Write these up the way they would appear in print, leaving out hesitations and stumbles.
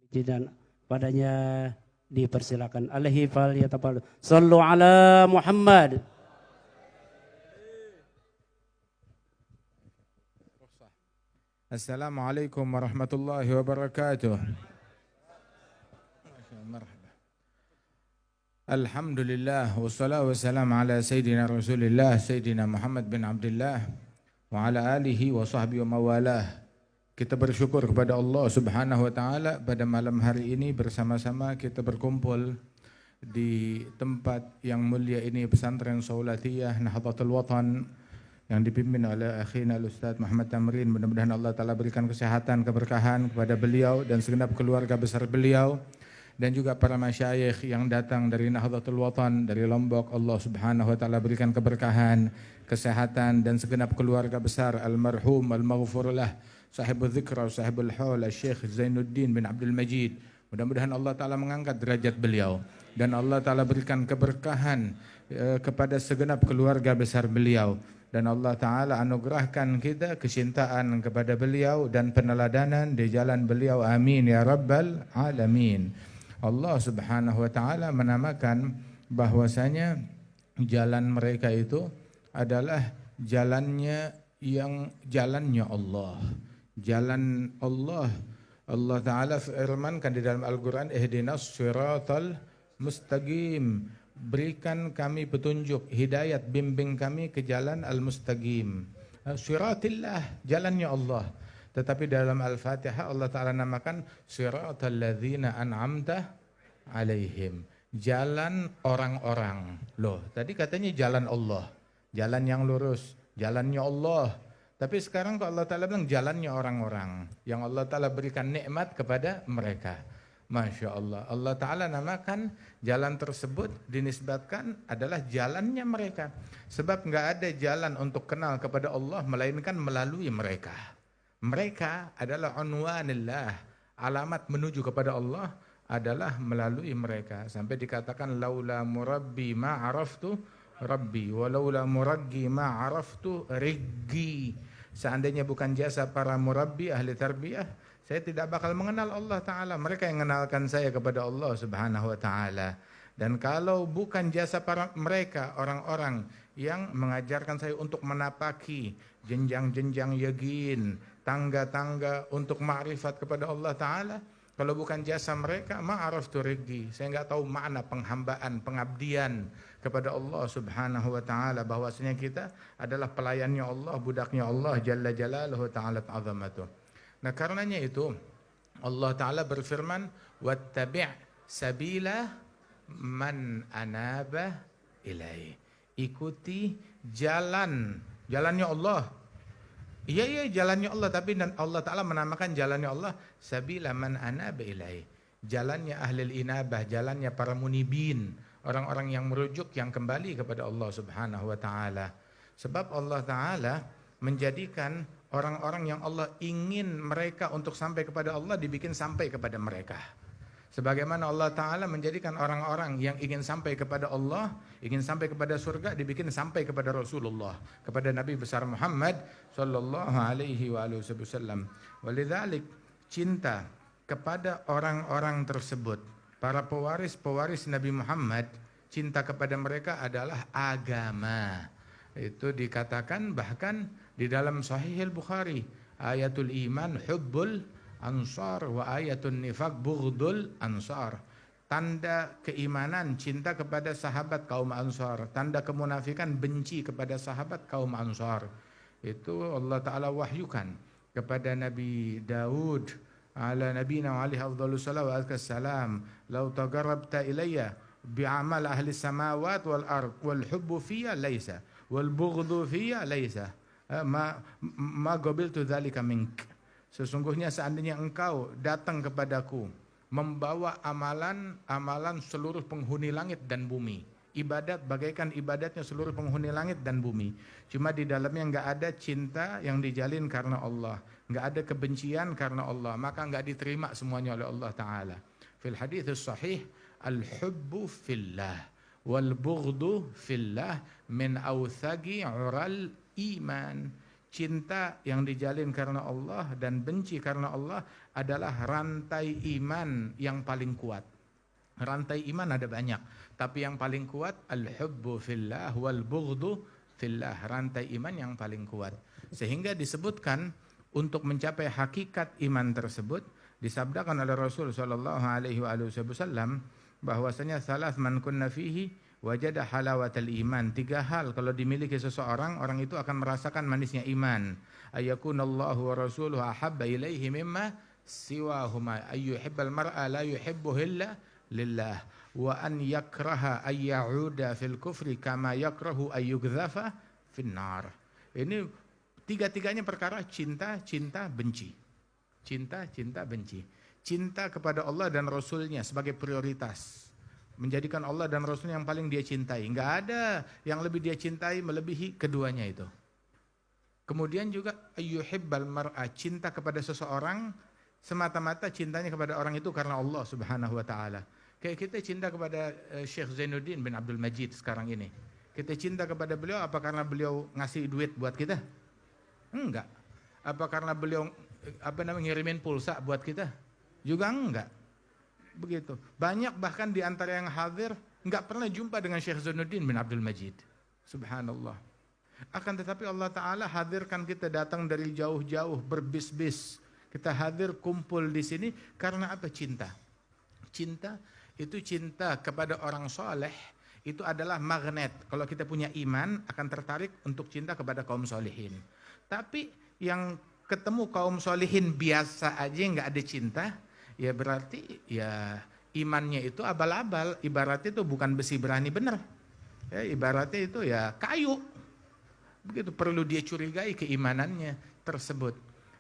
dan padanya dipersilakan. Alaihi fal yatafadhal. Sallu ala Muhammad. Assalamualaikum warahmatullahi wabarakatuh. Alhamdulillah wassalatu wassalamu ala sayyidina Rasulillah Sayyidina Muhammad bin Abdullah wa ala alihi wa sahbihi wa mawalah. Kita bersyukur kepada Allah Subhanahu wa taala pada malam hari ini bersama-sama kita berkumpul di tempat yang mulia ini, Pesantren Saulatiyah Nahdlatul Watan yang dipimpin oleh akhina Al-Ustaz Muhammad Tamrin. Mudah-mudahan Allah Ta'ala berikan kesehatan, keberkahan kepada beliau dan segenap keluarga besar beliau, dan juga para masyayikh yang datang dari Nahdlatul Watan, dari Lombok. Allah Subhanahu wa taala berikan keberkahan, kesehatan, dan segenap keluarga besar almarhum al-maghfurlah sahibul dzikra sahibul haul Syekh Zainuddin bin Abdul Majid. Mudah-mudahan Allah Ta'ala mengangkat derajat beliau dan Allah Ta'ala berikan keberkahan kepada segenap keluarga besar beliau, dan Allah Ta'ala anugerahkan kita kecintaan kepada beliau dan peneladanan di jalan beliau. Amin ya rabbal alamin. Allah Subhanahu wa taala menamakan bahwasanya jalan mereka itu adalah jalannya Allah. Jalan Allah. Allah Ta'ala firmankan di dalam Al-Qur'an, ihdinas siratal mustaqim. Berikan kami petunjuk, hidayat, bimbing kami ke jalan al-mustaqim. Siratillah, jalannya Allah. Tetapi dalam Al-Fatihah Allah Ta'ala namakan siratal ladzina an'amta alaihim, jalan orang-orang. Loh, tadi katanya jalan Allah, jalan yang lurus, jalannya Allah. Tapi sekarang kok Allah Ta'ala bilang jalannya orang-orang yang Allah Ta'ala berikan nikmat kepada mereka. Masya Allah. Allah Ta'ala namakan jalan tersebut dinisbatkan adalah jalannya mereka. Sebab nggak ada jalan untuk kenal kepada Allah melainkan melalui mereka. Mereka adalah unwanillah, alamat menuju kepada Allah adalah melalui mereka. Sampai dikatakan laula murabbi ma araftu rabbi wa laula muraggi ma araftu riggi. Seandainya bukan jasa para murabbi ahli tarbiyah, saya tidak bakal mengenal Allah Ta'ala. Mereka yang mengenalkan saya kepada Allah Subhanahu wa Ta'ala. Dan kalau bukan jasa para mereka, orang-orang yang mengajarkan saya untuk menapaki jenjang-jenjang yakin, tangga-tangga untuk ma'rifat kepada Allah Ta'ala, kalau bukan jasa mereka, ma'araftu riggi, saya enggak tahu makna penghambaan, pengabdian kepada Allah Subhanahu wa taala, bahwasanya kita adalah pelayannya Allah, budaknya Allah jalla jalaluhu ta'ala ta'zamatuh. Nah, karenanya itu Allah Ta'ala berfirman, wattabi' sabila man anaba ilai. Ikuti jalannya Allah. Iya jalannya Allah, tapi Allah Ta'ala menamakan jalannya Allah sabila man anaba ilai. Jalannya ahlul inabah, jalannya para munibin, orang-orang yang merujuk, yang kembali kepada Allah Subhanahu wa taala. Sebab Allah Ta'ala menjadikan orang-orang yang Allah ingin mereka untuk sampai kepada Allah dibikin sampai kepada mereka. Sebagaimana Allah Ta'ala menjadikan orang-orang yang ingin sampai kepada Allah, ingin sampai kepada surga, dibikin sampai kepada Rasulullah, kepada Nabi besar Muhammad sallallahu alaihi wasallam. Walidzalik, cinta kepada orang-orang tersebut, para pewaris Nabi Muhammad, cinta kepada mereka adalah agama. Itu dikatakan bahkan di dalam Sahih Al-Bukhari, ayatul iman hubbul ansar wa ayatun nifaq bughdul ansar. Tanda keimanan cinta kepada sahabat kaum Ansar, tanda kemunafikan benci kepada sahabat kaum Ansar. Itu Allah Ta'ala wahyukan kepada Nabi Daud ala nabiyina wa alaihi afdhalus salawat wa salam, law taqarrabta ilayya bi'amal ahli samawat wal ard wal hubbu fiyya laysa wal bughdhu fiyya laysa ma qabiltu dzalika mink. Sesungguhnya seandainya engkau datang kepadaku membawa amalan seluruh penghuni langit dan bumi, ibadat bagaikan ibadatnya seluruh penghuni langit dan bumi, cuma di dalamnya enggak ada cinta yang dijalin karena Allah, enggak ada kebencian karena Allah, maka enggak diterima semuanya oleh Allah Ta'ala. Fil hadits sahih, al-hubbu fillah wal bughdu fillah min awthaqi ural iman. cinta yang dijalin karena Allah dan benci karena Allah adalah rantai iman yang paling kuat. Rantai iman ada banyak, tapi yang paling kuat al-hubbu fillah wal bughdu fillah, rantai iman yang paling kuat. Sehingga disebutkan untuk mencapai hakikat iman tersebut disabdakan oleh Rasul sallallahu alaihi wasallam bahwasanya salas man kunna fihi wajada halawatal iman. 3 hal kalau dimiliki seseorang, orang itu akan merasakan manisnya iman. Ayakunallahu wa rasuluhu ahabba ilaihi mimma siwahuma, ayyuhibbal mar'a la yuhibbuhu illa lillah, wa an yakraha ay ya'uda fil kufri kama yakrahu ay yughzafa fin nar. Ini 3-tiganya perkara cinta, cinta, benci. Cinta, cinta, benci. Cinta kepada Allah dan Rasulnya sebagai prioritas. Menjadikan Allah dan Rasulnya yang paling dia cintai. Enggak ada yang lebih dia cintai melebihi keduanya itu. Kemudian juga ayyuhibbal mar'a, cinta kepada seseorang semata-mata cintanya kepada orang itu karena Allah Subhanahu wa taala. Kayak kita cinta kepada Syekh Zainuddin bin Abdul Majid sekarang ini. Kita cinta kepada beliau apa karena beliau ngasih duit buat kita? Enggak. Apa karena beliau ngirimin pulsa buat kita? Juga enggak. Begitu. Banyak bahkan di antara yang hadir enggak pernah jumpa dengan Syekh Zainuddin bin Abdul Majid. Subhanallah. Akan tetapi Allah Ta'ala hadirkan kita datang dari jauh-jauh berbis-bis. Kita hadir kumpul di sini karena apa? Cinta. Cinta itu cinta kepada orang soleh itu adalah magnet. Kalau kita punya iman akan tertarik untuk cinta kepada kaum solehin. Tapi yang ketemu kaum solehin biasa aja nggak ada cinta, ya berarti ya imannya itu abal-abal. Ibaratnya itu bukan besi berani bener. Ya, ibaratnya itu ya kayu. Begitu, perlu dia curigai keimanannya tersebut.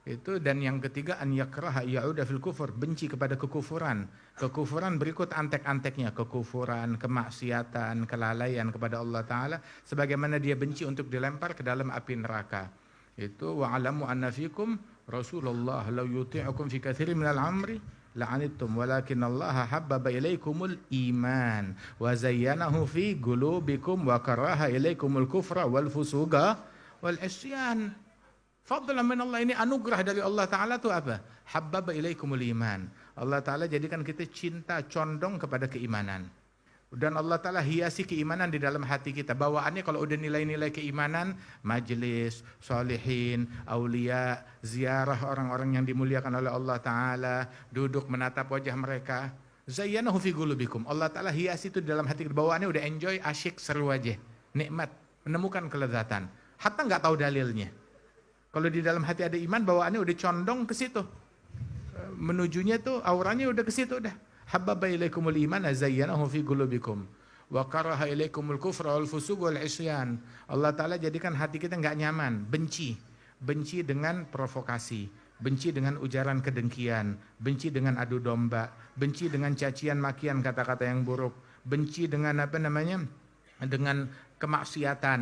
Itu. Dan yang ketiga an yakraha ya'uda fil kufur, benci kepada kekufuran. Kekufuran berikut antek-anteknya, kekufuran, kemaksiatan, kelalaian kepada Allah Ta'ala, sebagaimana dia benci untuk dilempar ke dalam api neraka. Itu wa'alamu anna fikum Rasulullah law yuti'ukum fi katsirin minal amri la'anittum walakin Allah habbaba ilaikumul iman wa zayyanahu fi qulubikum wa karaha ilaikumul kufra wal fusuqa wal isyan. Fadlan min Allah, ini anugerah dari Allah Ta'ala itu apa? Habbaba ilaikumul iman. Allah Ta'ala jadikan kita cinta, condong kepada keimanan. Dan Allah Ta'ala hiasi keimanan di dalam hati kita. Bawaannya kalau udah nilai-nilai keimanan, majelis, solihin, aulia, ziarah orang-orang yang dimuliakan oleh Allah Ta'ala, duduk menatap wajah mereka. Zayyanahu fi qulubikum. Allah Ta'ala hiasi itu di dalam hati kita. Bawaannya udah enjoy, asyik, seru aja. Nikmat, menemukan kelezatan. Hatta nggak tahu dalilnya. Kalau di dalam hati ada iman, bawaannya udah condong ke situ. Menujunya tuh auranya udah ke situ udah. Habbaba ilaikumul iman azayyanahu fi qulubikum wa karaha ilaikumul kufra wal fusuq wal isyan. Allah Taala jadikan hati kita enggak nyaman, benci. Benci dengan provokasi, benci dengan ujaran kedengkian, benci dengan adu domba, benci dengan cacian makian kata-kata yang buruk, benci dengan dengan kemaksiatan,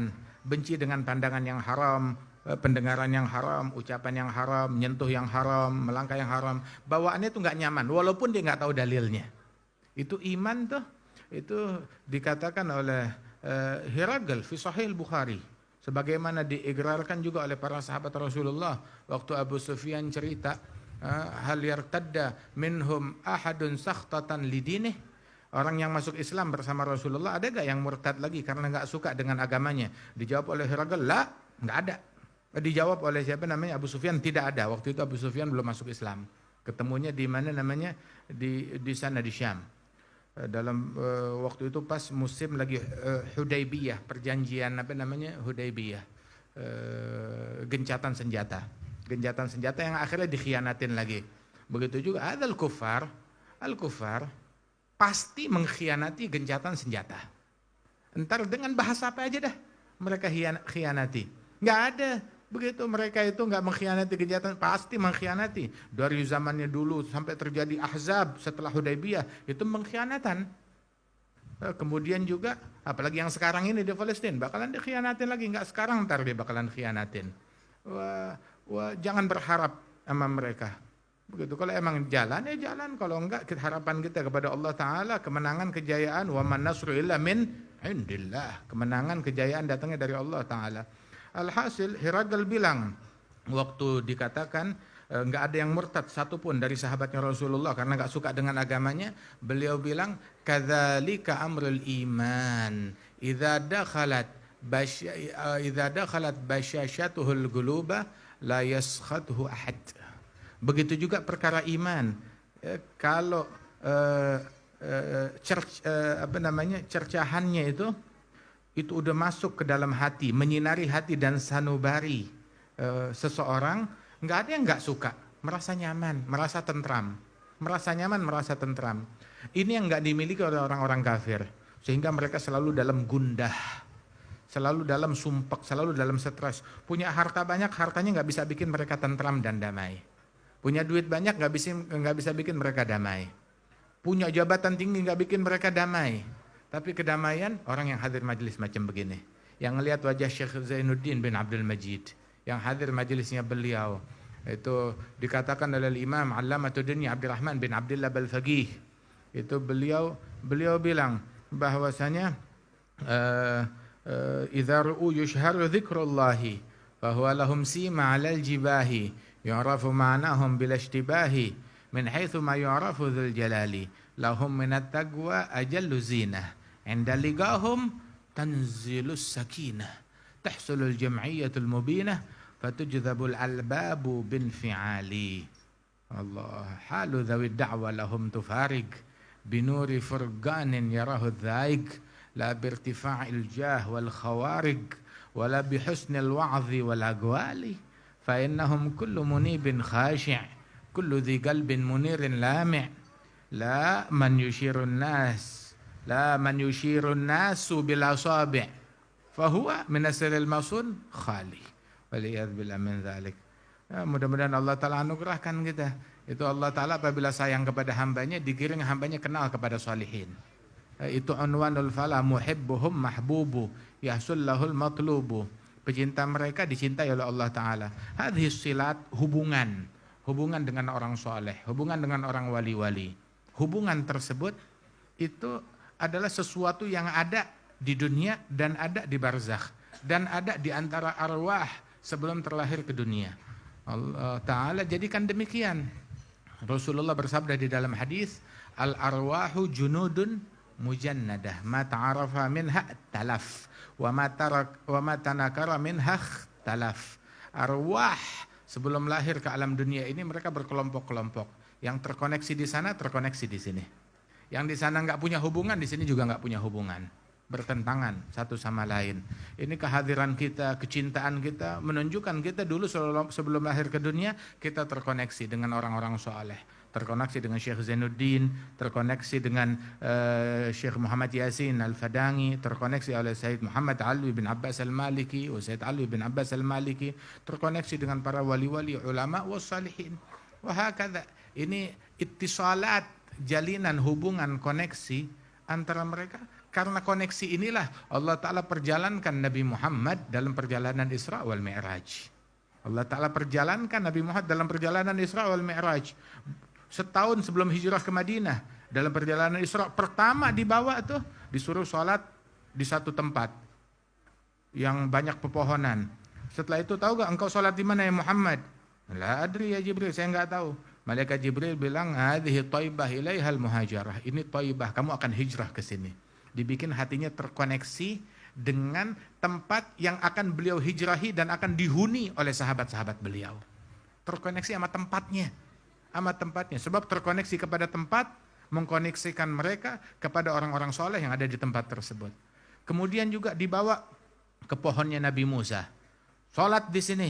benci dengan pandangan yang haram, pendengaran yang haram, ucapan yang haram, nyentuh yang haram, melangkah yang haram. Bawaannya itu nggak nyaman, walaupun dia nggak tahu dalilnya. Itu iman tuh, itu dikatakan oleh Hiraql fi Sahih Bukhari. Sebagaimana diigrarkan juga oleh para sahabat Rasulullah. Waktu Abu Sufyan cerita, hal yartadda minhum ahadun sakhtatan lidinih. Orang yang masuk Islam bersama Rasulullah, ada gak yang murtad lagi karena nggak suka dengan agamanya? Dijawab oleh Hiraql, la, nggak ada. Dijawab oleh Abu Sufyan, tidak ada. Waktu itu Abu Sufyan belum masuk Islam. Ketemunya di mana di sana di Syam. Dalam waktu itu pas musim lagi Hudaybiyah, perjanjian Hudaybiyah. Gencatan senjata yang akhirnya dikhianatin lagi. Begitu juga al-kufar pasti mengkhianati gencatan senjata. Entar dengan bahasa apa aja dah mereka khianati. Enggak ada. Begitu mereka itu enggak mengkhianati kejahatan, pasti mengkhianati. Dari zamannya dulu sampai terjadi Ahzab setelah Hudaybiyah, itu mengkhianatan. Kemudian juga apalagi yang sekarang ini di Palestina, bakalan dikhianatin lagi. Enggak sekarang, ntar dia bakalan khianatin. Wah, jangan berharap sama mereka. Begitu, kalau emang jalan ya jalan, kalau enggak harapan kita kepada Allah Ta'ala, kemenangan, kejayaan, wa man nasru illa min indillah. Kemenangan, kejayaan datangnya dari Allah Ta'ala. Alhasil Hiraqal bilang, waktu dikatakan nggak ada yang murtad satupun dari sahabatnya Rasulullah karena nggak suka dengan agamanya, beliau bilang, kadzalika amrul iman, idza dakhalat basyashatuhul quluba la yaskhathu ahad. Begitu juga perkara iman. Kalau cercahannya itu udah masuk ke dalam hati, menyinari hati dan sanubari seseorang, nggak ada yang nggak suka, merasa nyaman, merasa tentram, merasa nyaman, merasa tentram. Ini yang nggak dimiliki oleh orang-orang kafir, sehingga mereka selalu dalam gundah, selalu dalam sumpek, selalu dalam stres. Punya harta banyak, hartanya nggak bisa bikin mereka tentram dan damai. Punya duit banyak nggak bisa bikin mereka damai. Punya jabatan tinggi nggak bikin mereka damai. Tapi kedamaian orang yang hadir majelis macam begini, yang ngelihat wajah Syekh Zainuddin bin Abdul Majid, yang hadir majelisnya beliau, itu dikatakan oleh Imam Allamatuddin Abdurrahman bin Abdullah Al-Faqih. Itu beliau bilang bahwasanya idza ru'u yushharu dzikrullahi fa huwa lahum sima 'alal jibahi yu'rafu ma'nahum bil ishtibahi min haitsu ma yu'rafu dzul jalali lahum minat taqwa ajallu zinah 'inda liqahum tanzilus sakinah tahsulul jam'iyyatul mubinah fatujdzabul albabu bin fi'ali. Allah halu dzawi da'wa lahum tufarig binuri furqanin yarahu dhaik la birtifa'il jah wal khawarig wala bihusnil wa'zi wal aqwali fa innahum kullu munibin khashi' kullu dhi qalbin munirin lami' la man yushirun nasu bil asabi' fa huwa min asril masun khali waliyad billah min dzalik. Mudah-mudahan Allah Ta'ala anugerahkan kita. Itu Allah Ta'ala apabila sayang kepada hambanya, digiring hambanya kenal kepada salihin. Itu unwanul fala muhibbuhum mahbubu yahsullahul matlubu. Pecinta mereka dicintai oleh Allah Ta'ala. Hadhis silat, hubungan dengan orang soleh, hubungan dengan orang wali-wali. Hubungan tersebut itu adalah sesuatu yang ada di dunia dan ada di barzakh dan ada di antara arwah sebelum terlahir ke dunia. Allah Ta'ala jadikan demikian. Rasulullah bersabda di dalam hadis, al-arwahu junudun mujannadah ma ta'arafa minha talaf wa ma tanakara minha talaf. Arwah sebelum lahir ke alam dunia ini mereka berkelompok-kelompok. Yang terkoneksi di sana terkoneksi di sini. Yang di sana nggak punya hubungan, di sini juga nggak punya hubungan. Bertentangan satu sama lain. Ini kehadiran kita, kecintaan kita menunjukkan kita dulu sebelum lahir ke dunia kita terkoneksi dengan orang-orang soleh, terkoneksi dengan Syekh Zainuddin, terkoneksi dengan Syekh Muhammad Yasin Al-Fadangi, terkoneksi oleh Sayyid Muhammad Alwi bin Abbas Al-Maliki, Sayyid Alwi bin Abbas Al-Maliki, terkoneksi dengan para wali-wali ulama wassalihin. Wahakadha. Ini ittisalat, jalinan hubungan koneksi antara mereka. Karena koneksi inilah Allah Ta'ala perjalankan Nabi Muhammad dalam perjalanan Isra wal Mi'raj. Allah Ta'ala perjalankan Nabi Muhammad dalam perjalanan Isra wal Mi'raj. Setahun sebelum hijrah ke Madinah, dalam perjalanan Isra pertama dibawa tuh, disuruh sholat di satu tempat yang banyak pepohonan. Setelah itu, tahu gak engkau sholat di mana ya Muhammad? La adri ya Jibril, saya enggak tahu. Malaikat Jibril bilang, hadhihi Thaibah ilaihal muhajarah. Ini Thaibah, kamu akan hijrah ke sini. Dibikin hatinya terkoneksi dengan tempat yang akan beliau hijrahi dan akan dihuni oleh sahabat-sahabat beliau. Terkoneksi sama tempatnya. Sebab terkoneksi kepada tempat, mengkoneksikan mereka kepada orang-orang soleh yang ada di tempat tersebut. Kemudian juga dibawa ke pohonnya Nabi Musa. Sholat di sini.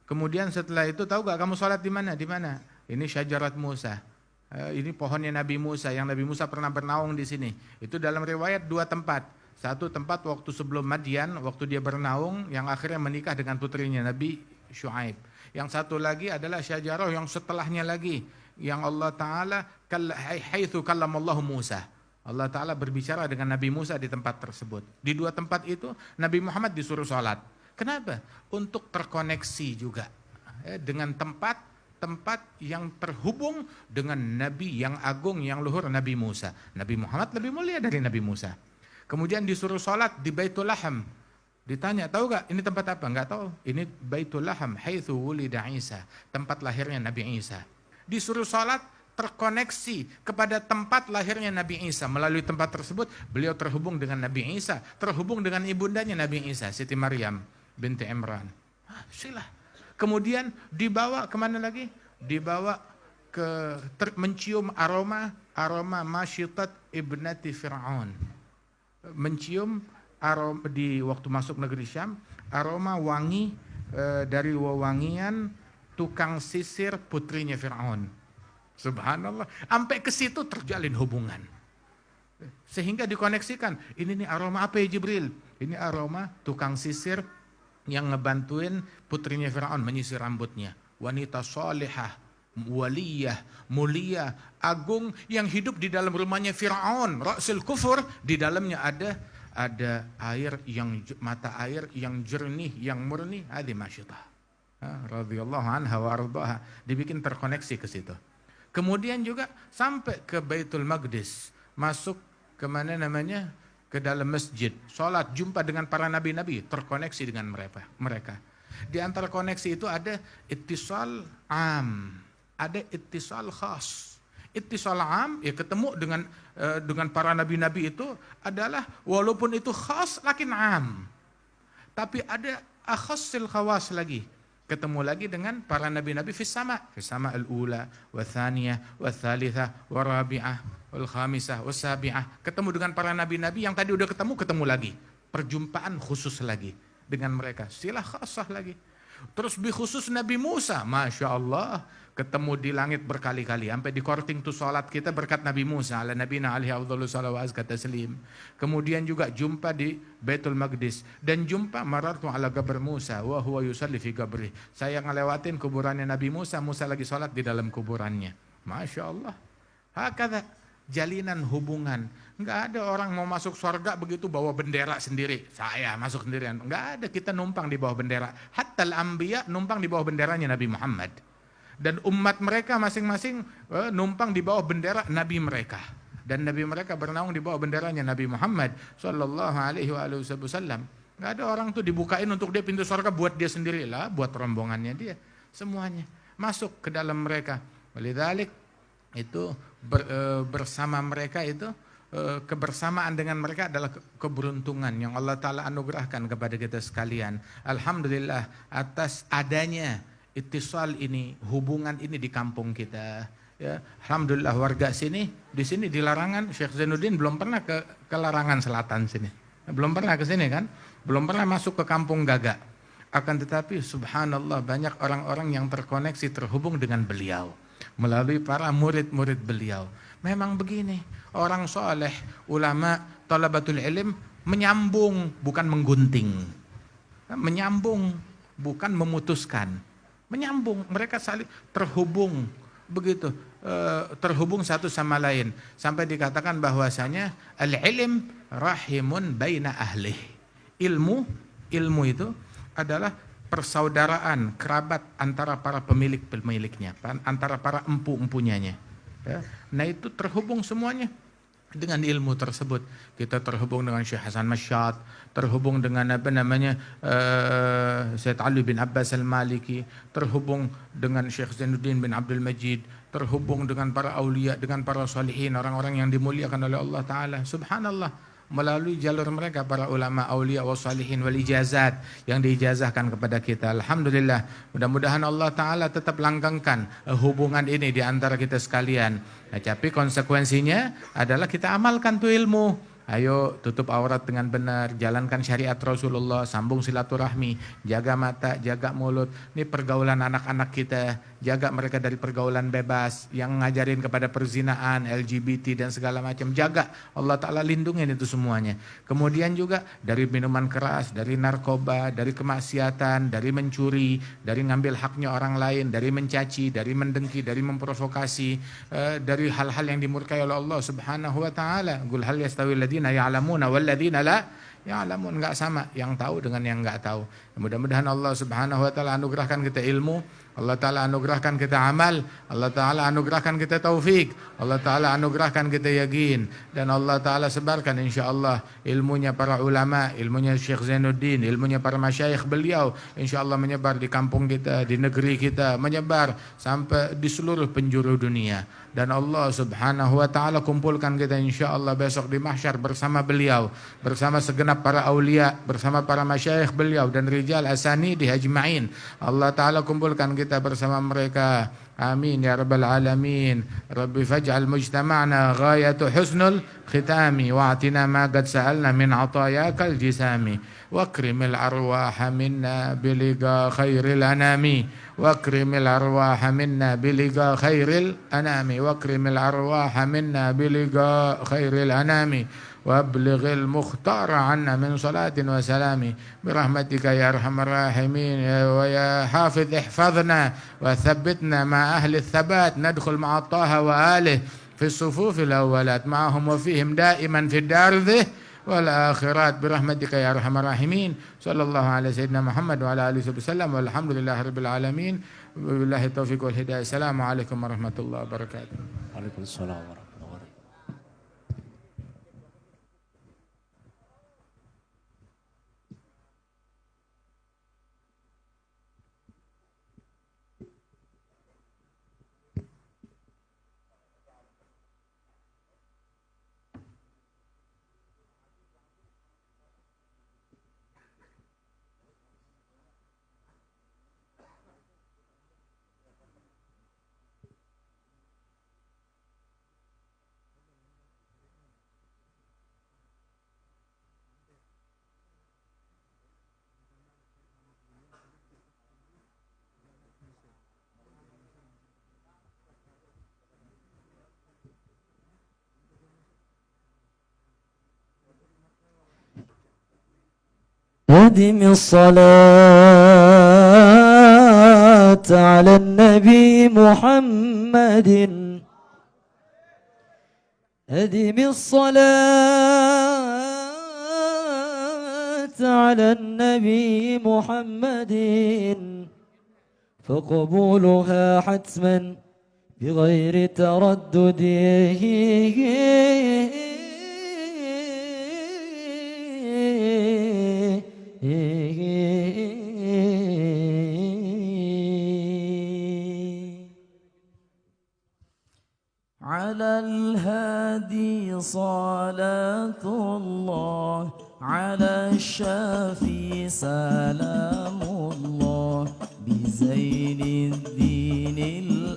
Kemudian setelah itu, tahu gak kamu sholat di mana? Di mana? Ini syajarat Musa. Ini pohonnya Nabi Musa, yang Nabi Musa pernah bernaung di sini. Itu dalam riwayat dua tempat. Satu tempat waktu sebelum Madian, waktu dia bernaung, yang akhirnya menikah dengan putrinya Nabi Syuaib. Yang satu lagi adalah syajarah yang setelahnya lagi, yang Allah Ta'ala haitsu kallamallahu Musa. Allah Ta'ala berbicara dengan Nabi Musa di tempat tersebut. Di dua tempat itu Nabi Muhammad disuruh sholat. Kenapa? Untuk terkoneksi juga dengan tempat yang terhubung dengan Nabi yang agung, yang luhur, Nabi Musa. Nabi Muhammad lebih mulia dari Nabi Musa. Kemudian disuruh sholat di Baitul Laham. Ditanya, tahu gak ini tempat apa? Enggak tahu. Ini Baitul Laham, haitsu wulida Isa, tempat lahirnya Nabi Isa. Disuruh sholat, terkoneksi kepada tempat lahirnya Nabi Isa. Melalui tempat tersebut, beliau terhubung dengan Nabi Isa, terhubung dengan ibundanya Nabi Isa, Siti Maryam binti Imran. Silah. Kemudian dibawa kemana lagi? Dibawa ke mencium aroma masyitat ibnati Fir'aun. Mencium aroma di waktu masuk negeri Syam, aroma wangi dari wewangian tukang sisir putrinya Fir'aun. Subhanallah, sampai ke situ terjalin hubungan. Sehingga dikoneksikan, ini nih aroma apa ya Jibril? Ini aroma tukang sisir yang ngebantuin putrinya Fir'aun menyisir rambutnya. Wanita salihah, waliyah, mulia, agung yang hidup di dalam rumahnya Fir'aun, Ra'sul Kufur, di dalamnya ada air yang mata air yang jernih, yang murni, hadi masyitah. Radhiyallahu anha wa ardhaha, dibikin terkoneksi ke situ. Kemudian juga sampai ke Baitul Maqdis, masuk ke mana namanya? Ke dalam masjid, sholat, jumpa dengan para nabi-nabi, terkoneksi dengan mereka. Di antara koneksi itu ada ittisal am, ada ittisal khas. Ittisal am, ya ketemu dengan para nabi-nabi itu adalah walaupun itu khas lakin am. Tapi ada akhassil khawas lagi. Ketemu lagi dengan para nabi-nabi fis sama al-ula, wa thaniyah, wa thalithah, wa rabi'ah, wal khamisah, wa sabi'ah. Ketemu dengan para nabi-nabi yang tadi udah ketemu lagi. Perjumpaan khusus lagi dengan mereka. Silah khasah lagi. Terus khusus Nabi Musa, Masya Allah, ketemu di langit berkali-kali. Sampai di korting tuh sholat kita berkat Nabi Musa. Ala nabina alihi afdhalus salawat wa azka taslim. Kemudian juga jumpa di Baitul Maqdis. Dan jumpa marartu ala qabr Musa wa huwa yusalli fi qabrih. Saya ngelewatin kuburannya Nabi Musa. Musa lagi sholat di dalam kuburannya. Masya Allah. Hakadha jalinan hubungan. Enggak ada orang mau masuk surga begitu bawa bendera sendiri. Saya masuk sendirian. Enggak ada, kita numpang di bawah bendera. Hatta al-anbiya numpang di bawah benderanya Nabi Muhammad. Dan umat mereka masing-masing numpang di bawah bendera Nabi mereka. Dan Nabi mereka bernaung di bawah benderanya Nabi Muhammad sallallahu alaihi wasallam. Enggak ada orang tuh dibukain untuk dia pintu surga buat dia sendiri lah, buat rombongannya dia. Semuanya masuk ke dalam mereka. Walidzalik itu bersama mereka itu kebersamaan dengan mereka adalah keberuntungan yang Allah Ta'ala anugerahkan kepada kita sekalian. Alhamdulillah atas adanya ittisal ini, hubungan ini di kampung kita. Ya, alhamdulillah warga sini, di sini di Larangan, Syekh Zainuddin belum pernah ke Larangan Selatan sini. Belum pernah ke sini kan? Belum pernah masuk ke Kampung Gaga. Akan tetapi subhanallah banyak orang-orang yang terkoneksi, terhubung dengan beliau melalui para murid-murid beliau. Memang begini, orang soleh, ulama, talabatul ilm menyambung bukan menggunting. Menyambung bukan memutuskan. Menyambung, mereka saling terhubung begitu, terhubung satu sama lain sampai dikatakan bahwasanya al-ilm rahimun baina ahlih. Ilmu itu adalah persaudaraan kerabat antara para pemiliknya, antara para empu-empunyanya. Ya. Nah itu terhubung semuanya dengan ilmu tersebut. Kita terhubung dengan Syekh Hasan Masyad, terhubung dengan Syed Ali bin Abbas al-Maliki, terhubung dengan Syekh Zainuddin bin Abdul Majid, terhubung dengan para aulia, dengan para salihin, orang-orang yang dimuliakan oleh Allah Ta'ala. Subhanallah. Melalui jalur mereka para ulama, aulia, wasalihin, wal ijazat yang diijazahkan kepada kita. Alhamdulillah, mudah-mudahan Allah Ta'ala tetap langgengkan hubungan ini di antara kita sekalian. Nah, tapi konsekuensinya adalah kita amalkan tuh ilmu. Ayo tutup aurat dengan benar, jalankan syariat Rasulullah, sambung silaturahmi, jaga mata, jaga mulut. Ini pergaulan anak-anak kita, jaga mereka dari pergaulan bebas yang ngajarin kepada perzinaan, LGBT dan segala macam. Jaga, Allah Ta'ala lindungin itu semuanya. Kemudian juga dari minuman keras, dari narkoba, dari kemaksiatan, dari mencuri, dari ngambil haknya orang lain, dari mencaci, dari mendengki, dari memprovokasi, dari hal-hal yang dimurkai oleh Allah Subhanahu wa Ta'ala. Qul hal yastawil ladina ya'lamuna wal ladina la ya'lamun. Enggak sama yang tahu dengan yang enggak tahu. Mudah-mudahan Allah Subhanahu wa Ta'ala anugerahkan kita ilmu, Allah Ta'ala anugerahkan kita amal, Allah Ta'ala anugerahkan kita taufik, Allah Ta'ala anugerahkan kita yakin, dan Allah Ta'ala sebarkan insyaAllah ilmunya para ulama, ilmunya Syekh Zainuddin, ilmunya para masyayikh beliau, insyaAllah menyebar di kampung kita, di negeri kita, menyebar sampai di seluruh penjuru dunia. Dan Allah Subhanahu wa Ta'ala kumpulkan kita insyaAllah besok di mahsyar bersama beliau, bersama segenap para aulia, bersama para masyayikh beliau dan rijal asani di hajma'in. Allah Ta'ala kumpulkan kita bersama mereka. Amin ya rabbal alamin. Rabbi faj'al mujtama'na ghayatu husnul khitami wa'atina ma qad sa'alna min atayakal jisami wakrimil arwaha minna biliga khairil anami wakrimil arwaha minna biliga khairil anami wakrimil arwaha minna biliga khairil anami وابلغ المختار عنا من صلاة وسلام برحمتك يا أرحم الراحمين ويا حافظ احفظنا وثبتنا مع أهل الثبات ندخل مع طه وآله في الصفوف الأولات معهم وفيهم دائما في الدار ذه والآخرات برحمتك يا أرحم الراحمين صلى الله على سيدنا محمد وعلى آله وسلم والحمد لله رب العالمين وبالله التوفيق والهداية. السلام عليكم ورحمة الله وبركاته. وعليكم السلام ورحمة الله. هدم الصلاة على النبي محمد هدم الصلاة على النبي محمد فقبولها حتما بغير تردد على الهادي صلاة الله على الشافي سلام الله بزين الدين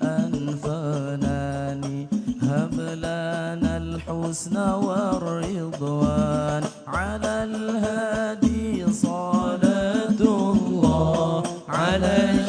الأنفانان هب لنا الحسن والرضوان على الهادي صلاة الله على